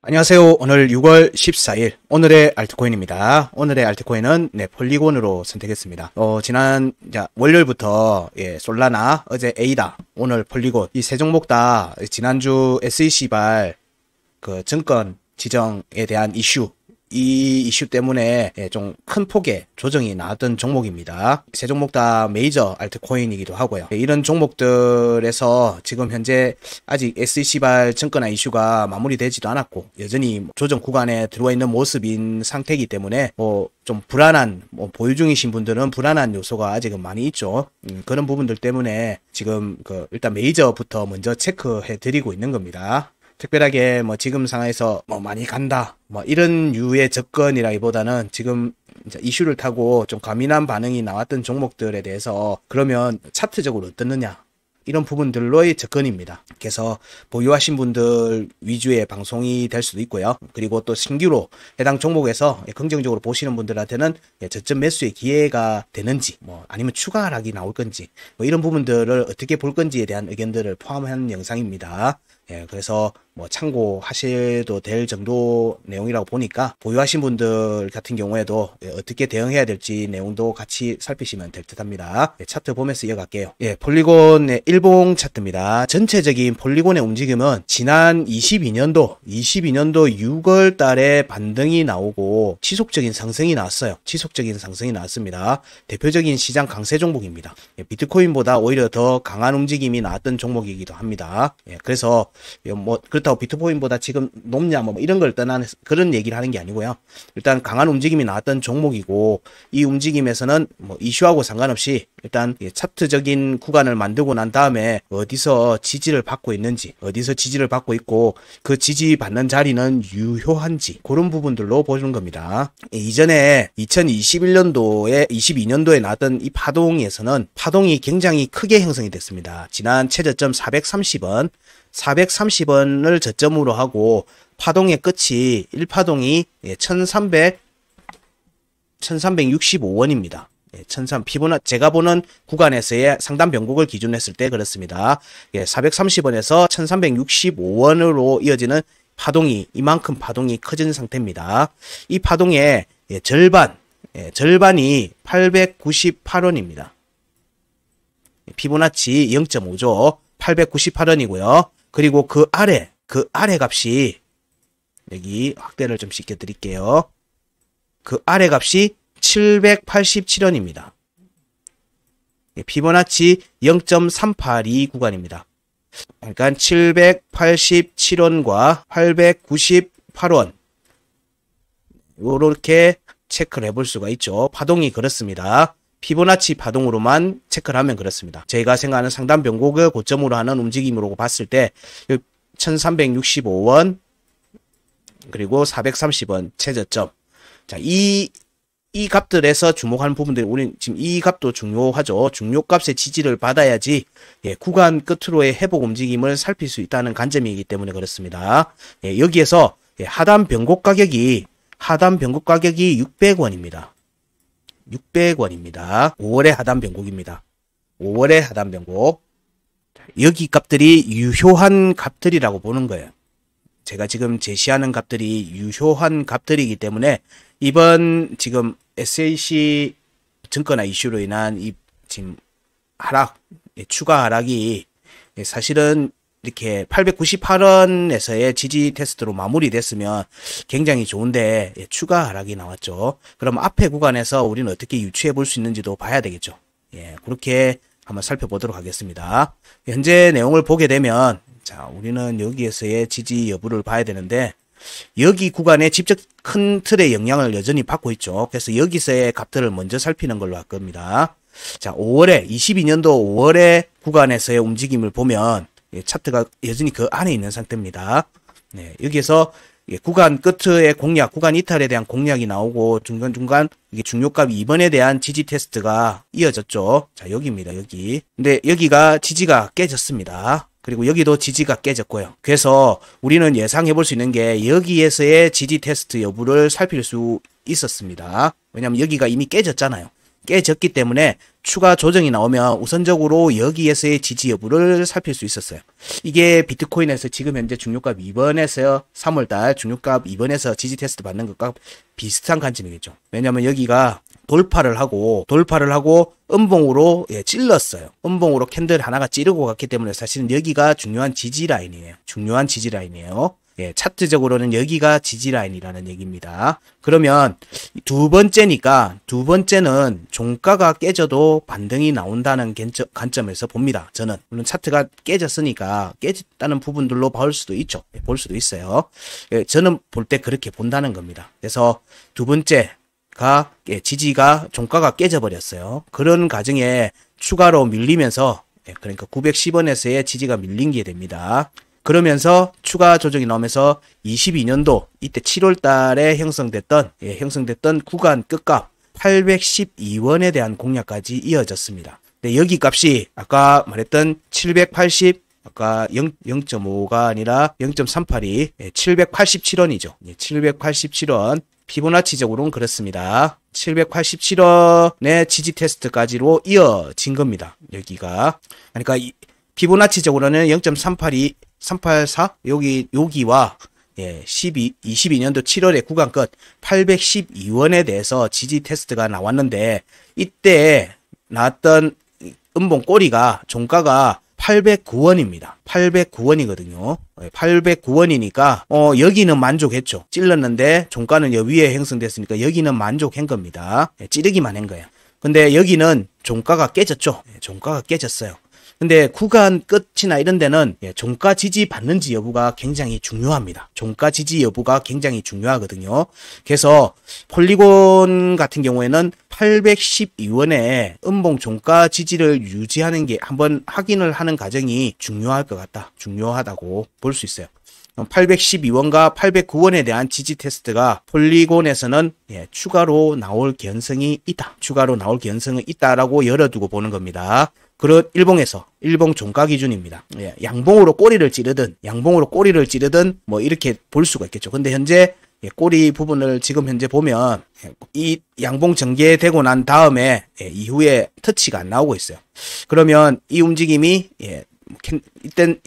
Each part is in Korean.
안녕하세요. 오늘 6월 14일 오늘의 알트코인입니다. 오늘의 알트코인은 폴리곤으로 선택했습니다. 지난 월요일부터 솔라나, 어제 에이다, 오늘 폴리곤 이 세 종목 다 지난주 SEC발 그 증권 지정에 대한 이 이슈 때문에 좀 큰 폭의 조정이 나왔던 종목입니다. 세 종목 다 메이저 알트코인이기도 하고요. 이런 종목들에서 지금 현재 아직 SEC발 증권화 이슈가 마무리되지도 않았고 여전히 조정 구간에 들어와 있는 모습인 상태이기 때문에 좀 불안한, 보유 중이신 분들은 불안한 요소가 아직은 많이 있죠. 그런 부분들 때문에 지금 일단 메이저부터 먼저 체크해 드리고 있는 겁니다. 특별하게 지금 상황에서 많이 간다 이런 류의 접근이라기보다는 지금 이슈를 타고 좀 과민한 반응이 나왔던 종목들에 대해서 그러면 차트적으로 어떻느냐 이런 부분들로의 접근입니다. 그래서 보유하신 분들 위주의 방송이 될 수도 있고요. 그리고 또 신규로 해당 종목에서 긍정적으로 보시는 분들한테는 저점 매수의 기회가 되는지 아니면 추가 하락이 나올 건지 이런 부분들을 어떻게 볼 건지에 대한 의견들을 포함한 영상입니다. 그래서 참고하셔도 될 정도 내용이라고 보니까 보유하신 분들 같은 경우에도 어떻게 대응해야 될지 내용도 같이 살피시면 될 듯 합니다. 차트 보면서 이어갈게요. 폴리곤의 일봉 차트입니다. 전체적인 폴리곤의 움직임은 지난 22년도 6월 달에 반등이 나오고 지속적인 상승이 나왔어요. 지속적인 상승이 나왔습니다. 대표적인 시장 강세 종목입니다. 비트코인보다 오히려 더 강한 움직임이 나왔던 종목이기도 합니다. 그래서 그렇다고 비트코인보다 지금 높냐 이런 걸 떠나는 그런 얘기를 하는 게 아니고요. 일단 강한 움직임이 나왔던 종목이고 이 움직임에서는 이슈하고 상관없이 일단 차트적인 구간을 만들고 난 다음에 어디서 지지를 받고 있는지, 어디서 지지를 받고 있고 그 지지받는 자리는 유효한지 그런 부분들로 보여주는 겁니다. 이전에 22년도에 나왔던 이 파동에서는 파동이 굉장히 크게 형성이 됐습니다. 지난 최저점 430원을 저점으로 하고 파동의 끝이 1파동이 1365원입니다. 제가 보는 구간에서의 상단 변곡을 기준으로 했을 때 그렇습니다. 430원에서 1365원으로 이어지는 파동이 이만큼 파동이 커진 상태입니다. 이 파동의 절반이 898원입니다. 피보나치 0.5죠. 898원이고요. 그리고 그 아래 값이 여기 확대를 좀 시켜 드릴게요. 그 아래 값이 787원입니다. 피보나치 0.382 구간입니다. 그러니까 787원과 898원 요렇게 체크를 해볼 수가 있죠. 파동이 그렇습니다. 피보나치 파동으로만 체크를 하면 그렇습니다. 저희가 생각하는 상단 변곡을 고점으로 하는 움직임으로 봤을 때 1365원 그리고 430원 최저점. 자, 이 값들에서 주목하는 부분들이 우리는 지금 이 값도 중요하죠. 중요값의 지지를 받아야지 구간 끝으로의 회복 움직임을 살필 수 있다는 관점이기 때문에 그렇습니다. 여기에서 하단 변곡 가격이 600원입니다. 600원입니다. 5월의 하단 변곡입니다. 5월의 하단 변곡. 여기 값들이 유효한 값들이라고 보는 거예요. 제가 지금 제시하는 값들이 유효한 값들이기 때문에 이번 지금 SEC 증권화 이슈로 인한 이 지금 추가 하락이 사실은 이렇게 898원에서의 지지 테스트로 마무리됐으면 굉장히 좋은데 추가 하락이 나왔죠. 그럼 앞에 구간에서 우리는 어떻게 유추해 볼 수 있는지도 봐야 되겠죠. 그렇게 한번 살펴보도록 하겠습니다. 현재 내용을 보게 되면 자, 우리는 여기에서의 지지 여부를 봐야 되는데 여기 구간에 직접 큰 틀의 영향을 여전히 받고 있죠. 그래서 여기서의 값들을 먼저 살피는 걸로 할 겁니다. 자, 22년도 5월의 구간에서의 움직임을 보면 차트가 여전히 그 안에 있는 상태입니다. 여기에서 구간 끝의 공략, 구간 이탈에 대한 공략이 나오고 중간중간 이게 중요값 2번에 대한 지지 테스트가 이어졌죠. 자, 여기입니다. 여기. 근데 여기가 지지가 깨졌습니다. 그리고 여기도 지지가 깨졌고요. 그래서 우리는 예상해 볼 수 있는 게 여기에서의 지지 테스트 여부를 살필 수 있었습니다. 왜냐하면 여기가 이미 깨졌잖아요. 깨졌기 때문에 추가 조정이 나오면 우선적으로 여기에서의 지지 여부를 살필 수 있었어요. 이게 비트코인에서 지금 현재 중요값 2번에서 3월달 중요값 2번에서 지지 테스트 받는 것과 비슷한 관점이겠죠. 왜냐면 여기가 돌파를 하고 음봉으로 찔렀어요. 음봉으로 캔들 하나가 찌르고 갔기 때문에 사실은 여기가 중요한 지지 라인이에요. 중요한 지지 라인이에요. 차트적으로는 여기가 지지 라인이라는 얘기입니다. 그러면 두 번째는 종가가 깨져도 반등이 나온다는 관점에서 봅니다. 저는 물론 차트가 깨졌으니까 깨졌다는 부분들로 볼 수도 있죠. 볼 수도 있어요. 저는 볼 때 그렇게 본다는 겁니다. 그래서 두 번째가 지지가 종가가 깨져버렸어요. 그런 과정에 추가로 밀리면서 그러니까 910원에서의 지지가 밀린 게 됩니다. 그러면서 추가 조정이 나오면서 22년도 이때 7월 달에 형성됐던 구간 끝값 812원에 대한 공략까지 이어졌습니다. 근데 여기 값이 아까 말했던 780 아까 0.5가 아니라 0.382 787원이죠. 787원 피보나치적으로는 그렇습니다. 787원의 지지 테스트까지로 이어진 겁니다. 여기가 그러니까 피보나치적으로는 384 여기와 22년도 7월에 구간 끝 812원에 대해서 지지 테스트가 나왔는데 이때 나왔던 음봉 꼬리가 종가가 809원입니다. 809원이거든요. 809원이니까 여기는 만족했죠. 찔렀는데 종가는 위에 형성됐으니까 여기는 만족한 겁니다. 찌르기만 한 거예요. 근데 여기는 종가가 깨졌죠. 종가가 깨졌어요. 근데 구간 끝이나 이런 데는 종가 지지 받는지 여부가 굉장히 중요합니다. 종가 지지 여부가 굉장히 중요하거든요. 그래서 폴리곤 같은 경우에는 812원에 음봉 종가 지지를 유지하는 게 한번 확인을 하는 과정이 중요할 것 같다. 중요하다고 볼 수 있어요. 812원과 809원에 대한 지지 테스트가 폴리곤에서는 추가로 나올 가능성이 있다. 추가로 나올 가능성은 있다라고 열어두고 보는 겁니다. 일봉 종가 기준입니다. 양봉으로 꼬리를 찌르든 뭐 이렇게 볼 수가 있겠죠. 근데 현재 꼬리 부분을 지금 현재 보면 이 양봉 전개되고 난 다음에 이후에 터치가 안 나오고 있어요. 그러면 이 움직임이 일단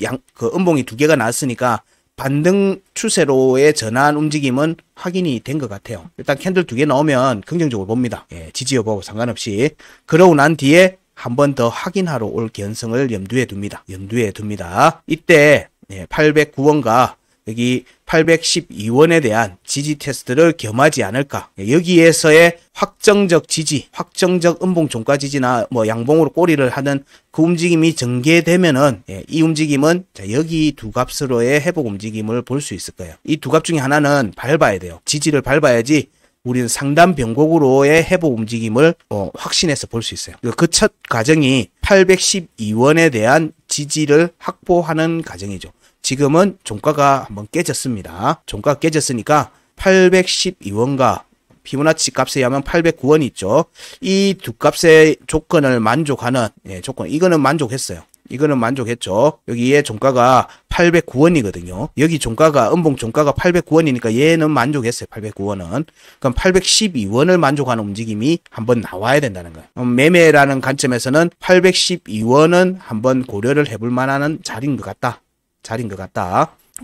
음봉이 두 개가 나왔으니까 반등 추세로의 전환 움직임은 확인이 된 것 같아요. 일단 캔들 두 개 나오면 긍정적으로 봅니다. 지지 여부하고 상관없이. 그러고 난 뒤에 한 번 더 확인하러 올 가능성을 염두에 둡니다. 이때 809원과 여기 812원에 대한 지지 테스트를 겸하지 않을까. 여기에서의 확정적 지지, 확정적 음봉 종가 지지나 뭐 양봉으로 꼬리를 하는 그 움직임이 전개되면은 이 움직임은 여기 두 값으로의 회복 움직임을 볼 수 있을 거예요. 이 두 값 중에 하나는 밟아야 돼요. 지지를 밟아야지 우리는 상단 변곡으로의 회복 움직임을 확신해서 볼 수 있어요. 그 첫 과정이 812원에 대한 지지를 확보하는 과정이죠. 지금은 종가가 한번 깨졌습니다. 종가가 깨졌으니까 812원과 피보나치 값에 의하면 809원이 있죠. 이 두 값의 조건을 만족하는 조건, 이거는 만족했어요. 이거는 만족했죠. 여기에 종가가 809원이거든요. 여기 종가가 음봉 종가가 809원이니까 얘는 만족했어요. 809원은. 그럼 812원을 만족하는 움직임이 한번 나와야 된다는 거예요. 매매라는 관점에서는 812원은 한번 고려를 해볼 만한 자리인 것 같다.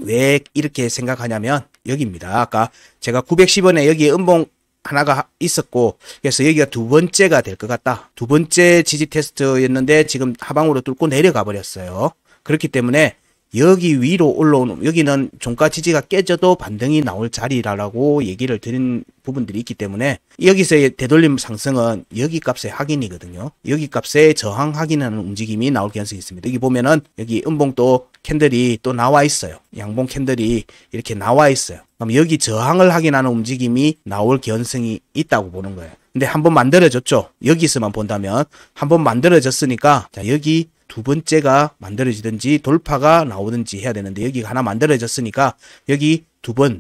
왜 이렇게 생각하냐면 여기입니다. 아까 제가 910원에 여기에 음봉 하나가 있었고 그래서 여기가 두 번째가 될 것 같다. 두 번째 지지 테스트였는데 지금 하방으로 뚫고 내려가 버렸어요. 그렇기 때문에 여기 위로 올라오는 여기는 종가 지지가 깨져도 반등이 나올 자리라고 얘기를 드린 부분들이 있기 때문에 여기서의 되돌림 상승은 여기 값의 확인이거든요. 여기 값의 저항 확인하는 움직임이 나올 가능성이 있습니다. 여기 보면은 여기 음봉도 캔들이 또 나와 있어요. 양봉 캔들이 이렇게 나와 있어요. 그럼 여기 저항을 확인하는 움직임이 나올 가능성이 있다고 보는 거예요. 근데 한번 만들어졌죠. 여기서만 본다면 한번 만들어졌으니까 자 여기 두 번째가 만들어지든지 돌파가 나오든지 해야 되는데 여기가 하나 만들어졌으니까 여기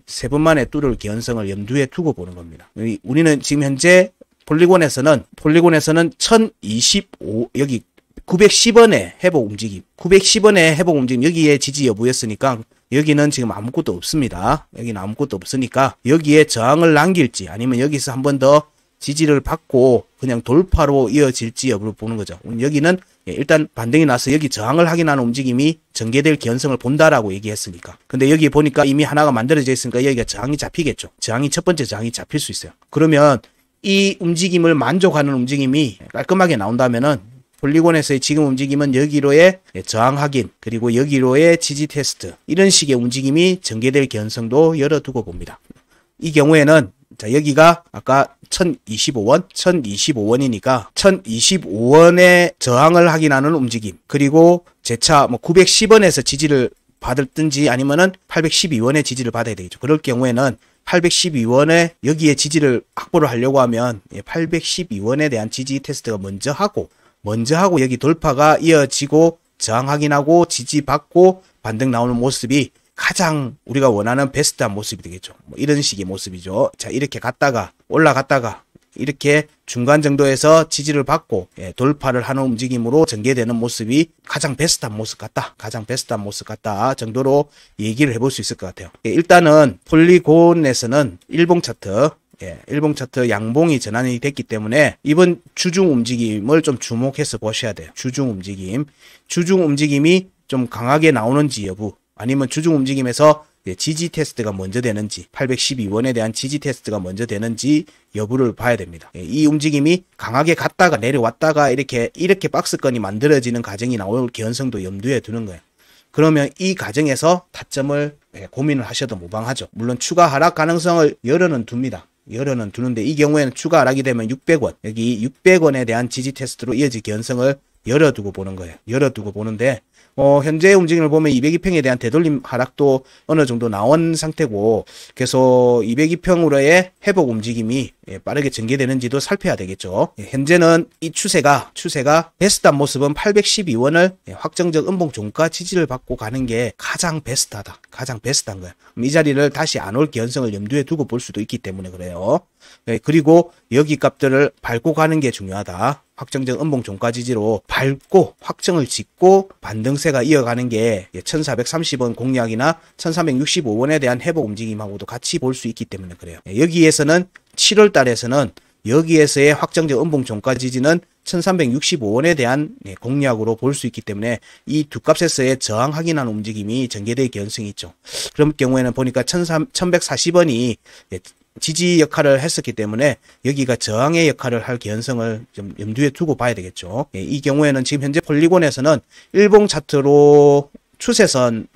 세 번 만에 뚫을 가능성을 염두에 두고 보는 겁니다. 우리는 지금 현재 폴리곤에서는 1025 여기 910원의 회복 움직임 910원의 회복 움직임 여기에 지지 여부였으니까 여기는 지금 아무것도 없습니다. 여기는 아무것도 없으니까 여기에 저항을 남길지 아니면 여기서 한 번 더 지지를 받고 그냥 돌파로 이어질지 여부를 보는 거죠. 여기는 일단 반등이 나서 여기 저항을 확인하는 움직임이 전개될 개연성을 본다라고 얘기했으니까. 근데 여기 보니까 이미 하나가 만들어져 있으니까 여기가 저항이 잡히겠죠. 저항이 첫 번째 저항이 잡힐 수 있어요. 그러면 이 움직임을 만족하는 움직임이 깔끔하게 나온다면은 폴리곤에서의 지금 움직임은 여기로의 저항 확인, 그리고 여기로의 지지 테스트, 이런 식의 움직임이 전개될 개연성도 열어두고 봅니다. 이 경우에는 자, 여기가 아까 1025원, 1025원이니까 1025원의 저항을 확인하는 움직임, 그리고 재차 뭐 910원에서 지지를 받을든지 아니면은 812원의 지지를 받아야 되겠죠. 그럴 경우에는 812원에 여기에 지지를 확보를 하려고 하면 812원에 대한 지지 테스트가 먼저 하고 여기 돌파가 이어지고 저항 확인하고 지지 받고 반등 나오는 모습이 가장 우리가 원하는 베스트한 모습이 되겠죠. 뭐 이런 식의 모습이죠. 자, 이렇게 갔다가 올라갔다가 이렇게 중간 정도에서 지지를 받고 돌파를 하는 움직임으로 전개되는 모습이 가장 베스트한 모습 같다. 가장 베스트한 모습 같다 정도로 얘기를 해볼 수 있을 것 같아요. 일단은 폴리곤에서는 일봉 차트, 일봉 차트 양봉이 전환이 됐기 때문에 이번 주중 움직임을 좀 주목해서 보셔야 돼요. 주중 움직임이 좀 강하게 나오는지 여부, 아니면 주중 움직임에서 지지 테스트가 먼저 되는지, 812원에 대한 지지 테스트가 먼저 되는지 여부를 봐야 됩니다. 이 움직임이 강하게 갔다가 내려왔다가 이렇게 박스권이 만들어지는 과정이 나올 개연성도 염두에 두는 거예요. 그러면 이 과정에서 타점을 고민을 하셔도 무방하죠. 물론 추가 하락 가능성을 열어는 둡니다. 열어는 두는데 이 경우에는 추가 하락이 되면 600원, 여기 600원에 대한 지지 테스트로 이어질 개연성을 열어두고 보는 거예요. 열어두고 보는데 현재 움직임을 보면 202평에 대한 되돌림 하락도 어느 정도 나온 상태고, 그래서 202평으로의 회복 움직임이 빠르게 전개되는지도 살펴야 되겠죠. 현재는 이 추세가 베스트한 모습은 812원을 확정적 음봉 종가 지지를 받고 가는 게 가장 베스트하다. 가장 베스트한 거예요. 이 자리를 다시 안 올 개연성을 염두에 두고 볼 수도 있기 때문에 그래요. 그리고 여기 값들을 밟고 가는 게 중요하다. 확정적 음봉 종가 지지로 밟고 확정을 짓고 반등세가 이어가는 게 1430원 공략이나 1365원에 대한 회복 움직임하고도 같이 볼 수 있기 때문에 그래요. 여기에서는 7월 달에서는 여기에서의 확정적 음봉 종가 지지는 1365원에 대한 공략으로 볼 수 있기 때문에 이 두 값에서의 저항 확인하는 움직임이 전개될 개연성이 있죠. 그런 경우에는 보니까 1140원이 지지 역할을 했었기 때문에 여기가 저항의 역할을 할 개연성을 좀 염두에 두고 봐야 되겠죠. 이 경우에는 지금 현재 폴리곤에서는 일봉 차트로 추세선을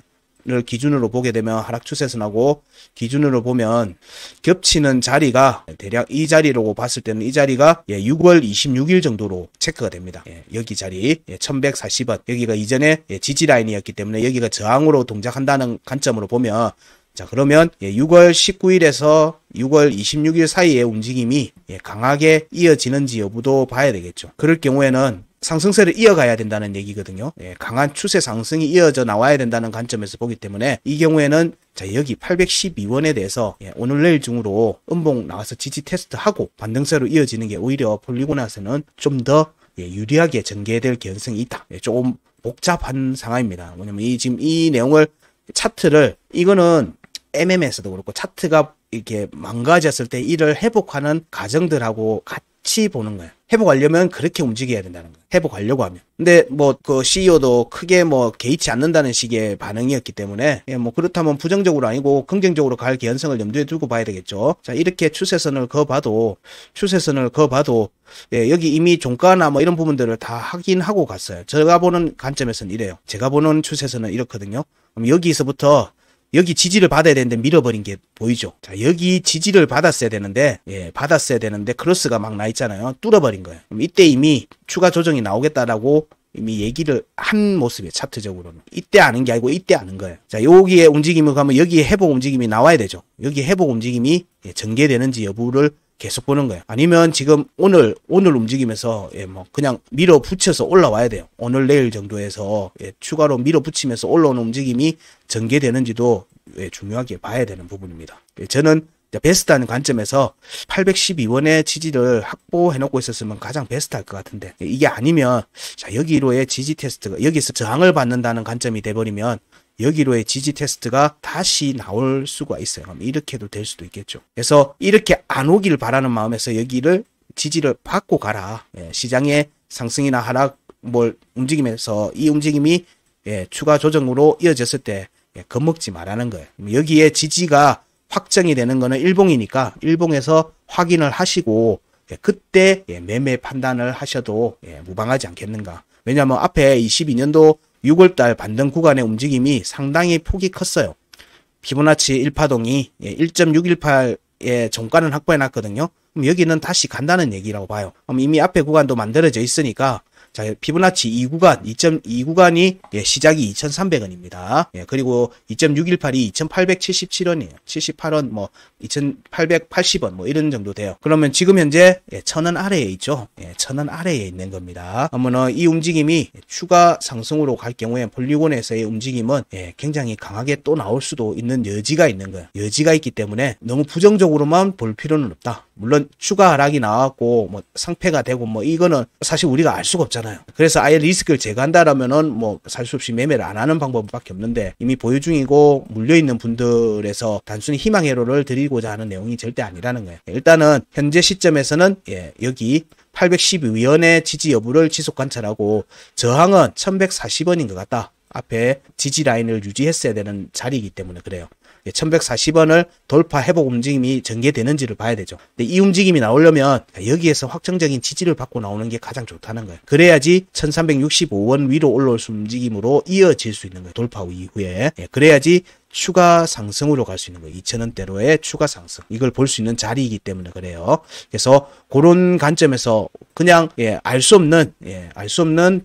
기준으로 보게 되면 하락 추세선하고 기준으로 보면 겹치는 자리가 대략 이 자리로 봤을 때는 이 자리가 6월 26일 정도로 체크가 됩니다. 여기 자리 1140원, 여기가 이전에 지지 라인이었기 때문에 여기가 저항으로 동작한다는 관점으로 보면, 자, 그러면 6월 19일에서 6월 26일 사이의 움직임이 강하게 이어지는지 여부도 봐야 되겠죠. 그럴 경우에는 상승세를 이어가야 된다는 얘기거든요. 강한 추세 상승이 이어져 나와야 된다는 관점에서 보기 때문에 이 경우에는 자, 여기 812원에 대해서 오늘 내일 중으로 음봉 나와서 지지 테스트하고 반등세로 이어지는 게 오히려 폴리곤에서는 좀 더 유리하게 전개될 개연성이 있다. 조금 복잡한 상황입니다. 뭐냐면 지금 이 내용을 차트를, 이거는 MM에서도 그렇고 차트가 이렇게 망가졌을 때 이를 회복하는 과정들하고 같이 보는 거예요. 회복하려면 그렇게 움직여야 된다는 거예요. 회복하려고 하면. 근데 뭐 그 CEO도 크게 뭐 개의치 않는다는 식의 반응이었기 때문에 뭐 그렇다면 부정적으로 아니고 긍정적으로 갈 개연성을 염두에 두고 봐야 되겠죠. 자, 이렇게 추세선을 그어봐도 여기 이미 종가나 뭐 이런 부분들을 다 확인하고 갔어요. 제가 보는 관점에서는 이래요. 제가 보는 추세선은 이렇거든요. 그럼 여기서부터 여기 지지를 받아야 되는데 밀어버린 게 보이죠? 자, 여기 지지를 받았어야 되는데 크로스가 막 나 있잖아요. 뚫어버린 거예요. 그럼 이때 이미 추가 조정이 나오겠다라고 이미 얘기를 한 모습이에요. 차트적으로는. 이때 아는 게 아니고 이때 아는 거예요. 자, 여기에 움직임을 가면 여기에 회복 움직임이 나와야 되죠. 여기 회복 움직임이 전개되는지 여부를 계속 보는 거예요. 아니면 지금 오늘 움직임에서 뭐 그냥 밀어붙여서 올라와야 돼요. 오늘 내일 정도에서 추가로 밀어붙이면서 올라오는 움직임이 전개되는지도 중요하게 봐야 되는 부분입니다. 저는 베스트한 관점에서 812원의 지지를 확보해 놓고 있었으면 가장 베스트할 것 같은데, 이게 아니면 자, 여기로의 지지 테스트가 여기서 저항을 받는다는 관점이 돼버리면 여기로의 지지 테스트가 다시 나올 수가 있어요. 이렇게도 될 수도 있겠죠. 그래서 이렇게 안 오길 바라는 마음에서 여기를 지지를 받고 가라. 시장의 상승이나 하락 뭘 움직이면서 이 움직임이 추가 조정으로 이어졌을 때 겁먹지 말라는 거예요. 여기에 지지가 확정이 되는 거는 일봉이니까 일봉에서 확인을 하시고 그때 매매 판단을 하셔도 무방하지 않겠는가. 왜냐하면 앞에 22년도 6월달 반등 구간의 움직임이 상당히 폭이 컸어요. 피보나치 1파동이 1.618의 종가는 확보해 놨거든요. 그럼 여기는 다시 간다는 얘기라고 봐요. 그럼 이미 앞에 구간도 만들어져 있으니까 자, 피보나치 2구간, 2.2구간이 시작이 2,300원입니다. 그리고 2.618이 2,877원이에요. 78원, 뭐 2,880원 뭐 이런 정도 돼요. 그러면 지금 현재 1,000원 아래에 있죠. 1,000원 아래에 있는 겁니다. 그러면 이 움직임이 추가 상승으로 갈 경우에 폴리곤에서의 움직임은 굉장히 강하게 또 나올 수도 있는 여지가 있는 거예요. 여지가 있기 때문에 너무 부정적으로만 볼 필요는 없다. 물론 추가 하락이 나왔고 뭐 상패가 되고 뭐 이거는 사실 우리가 알 수가 없잖아요. 그래서 아예 리스크를 제거한다라면은 뭐 살 수 없이 매매를 안 하는 방법밖에 없는데 이미 보유 중이고 물려 있는 분들에서 단순히 희망 회로를 드리고자 하는 내용이 절대 아니라는 거예요. 일단은 현재 시점에서는 여기 812원의 지지 여부를 지속 관찰하고 저항은 1140원인 것 같다. 앞에 지지 라인을 유지했어야 되는 자리이기 때문에 그래요. 1140원을 돌파 회복 움직임이 전개되는지를 봐야 되죠. 근데 이 움직임이 나오려면 여기에서 확정적인 지지를 받고 나오는 게 가장 좋다는 거예요. 그래야지 1365원 위로 올라올 수 움직임으로 이어질 수 있는 거예요. 돌파 이후에. 그래야지 추가 상승으로 갈 수 있는 거예요. 2,000원대로의 추가 상승. 이걸 볼 수 있는 자리이기 때문에 그래요. 그래서 그런 관점에서 그냥 알 수 없는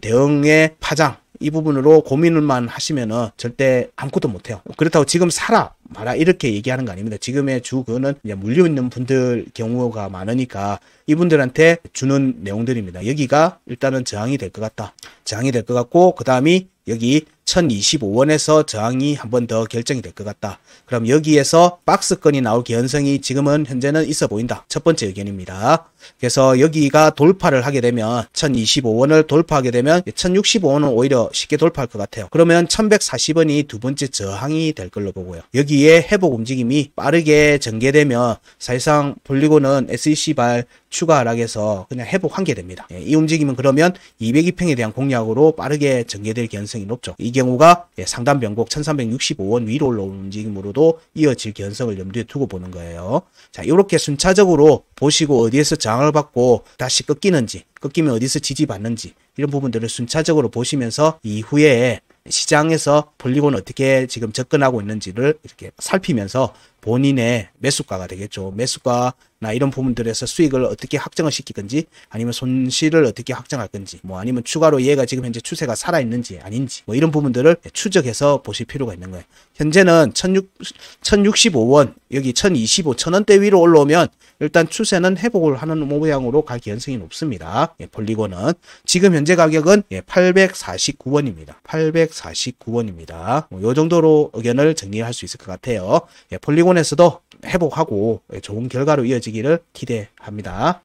대응의 파장 이 부분으로 고민을만 하시면은 절대 아무것도 못해요. 그렇다고 지금 사라 마라 이렇게 얘기하는 거 아닙니다. 지금의 주그는 물려 있는 분들 경우가 많으니까 이분들한테 주는 내용들입니다. 여기가 일단은 저항이 될 것 같다. 저항이 될 것 같고 그 다음이 여기 1025원에서 저항이 한 번 더 결정이 될 것 같다. 그럼 여기에서 박스권이 나올 개연성이 지금은 현재는 있어 보인다. 첫 번째 의견입니다. 그래서 여기가 돌파를 하게 되면 1025원을 돌파하게 되면 1065원은 오히려 쉽게 돌파할 것 같아요. 그러면 1140원이 두 번째 저항이 될 걸로 보고요. 여기에 회복 움직임이 빠르게 전개되면 사실상 폴리곤은 SEC발 추가 하락에서 그냥 회복 한계됩니다. 이 움직임은 그러면 202평에 대한 공략으로 빠르게 전개될 개연성이 높죠. 이 경우가 상단 변곡 1365원 위로 올라오는 움직임으로도 이어질 개연성을 염두에 두고 보는 거예요. 자, 이렇게 순차적으로 보시고 어디에서 저항을 받고 다시 꺾이는지, 꺾이면 어디서 지지받는지 이런 부분들을 순차적으로 보시면서 이후에 시장에서 폴리곤 어떻게 지금 접근하고 있는지를 이렇게 살피면서 본인의 매수가가 되겠죠. 매수가나 이런 부분들에서 수익을 어떻게 확정을 시킬 건지 아니면 손실을 어떻게 확정할 건지 뭐 아니면 추가로 얘가 지금 현재 추세가 살아있는지 아닌지 뭐 이런 부분들을 추적해서 보실 필요가 있는 거예요. 현재는 1065원 여기 1025, 1000원대 위로 올라오면 일단 추세는 회복을 하는 모양으로 갈 가능성이 높습니다. 폴리곤은 지금 현재 가격은 849원입니다. 849원입니다. 이 정도로 의견을 정리할 수 있을 것 같아요. 폴리곤에서도 회복하고 좋은 결과로 이어지기를 기대합니다.